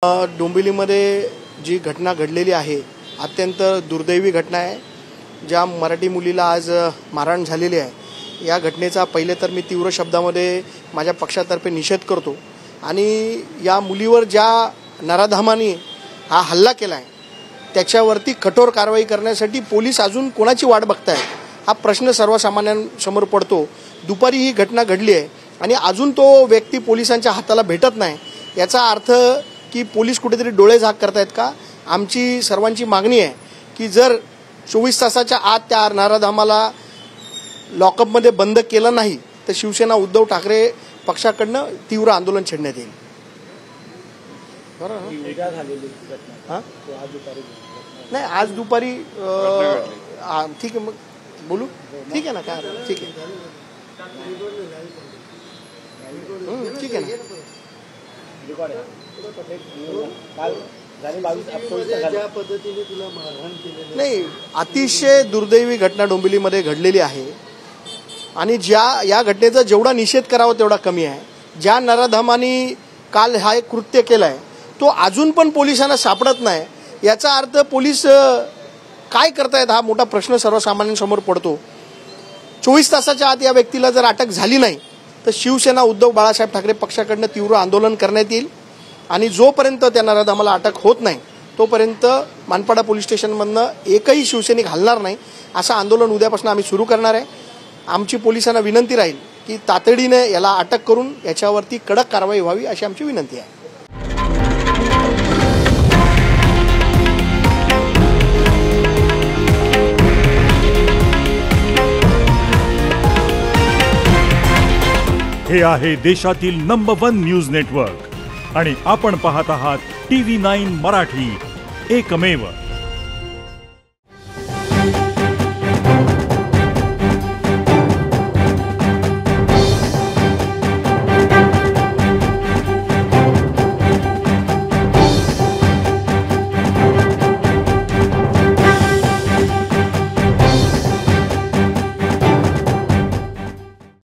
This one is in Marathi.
डोंबिवलीमध्ये जी घटना घडलेली आहे अत्यंत दुर्दैवी घटना आहे। ज्या मराठी मुलीला आज मारहाण झालेली आहे या घटनेचा पहिले तर मी तीव्र शब्दामध्ये माझ्या पक्षातर्फे निषेध करतो आणि या मुलीवर ज्या नराधमाने हा हल्ला केला आहे त्याच्यावरती कठोर कारवाई करण्यासाठी पोलीस अजून कोणाची वाट बघतायत हा प्रश्न सर्वसामान्यांसमोर पडतो। दुपारी ही घटना घडली आहे आणि अजून तो व्यक्ती पोलिसांच्या हाताला भेटत नाही याचा अर्थ की पोलीस कुठेतरी डोळे झाक करतायत का। आमची सर्वांची मागणी आहे की जर 24 तासाच्या आत त्या नराधमाला लॉकअपमध्ये बंद केलं नाही तर शिवसेना उद्धव ठाकरे पक्षाकडनं तीव्र आंदोलन छेडण्यात येईल। नाही आज दुपारी ठीक आहे मग बोलू ठीक आहे ना काय ठीक आहे ठीक आहे ना। नाही अतिशय दुर्दैवी घटना डोंबिवलीमध्ये घडलेली आहे आणि या घटनेचा जेवढा निषेध करावा तेवढा कमी आहे। ज्या नराधमाने काल हा एक कृत्य केलाय तो अजून पण पोलिसांना सापडत नाही याचा अर्थ पोलीस काय करतायत हा मोठा प्रश्न सर्वसामान्यांसमोर पडतो। 24 तासाच्या आत या व्यक्तीला जर अटक झाली नाही तर शिवसेना उद्धव बाळासाहेब ठाकरे पक्षाकडनं तीव्र आंदोलन करण्यात येईल आणि जोपर्यंत त्या नराधमाला अटक होत नाही तोपर्यंत मानपाडा पोलीस स्टेशनमधनं एकही शिवसैनिक हलणार नाही असं आंदोलन उद्यापासून आम्ही सुरू करणार आहे। आमची पोलिसांना विनंती राहील की तातडीने याला अटक करून याच्यावरती कडक कारवाई व्हावी अशी आमची विनंती आहे। हे आहे देशातील नंबर 1 न्यूज नेटवर्क आणि आपण पाहत आहात TV9 मराठी, एकमेव।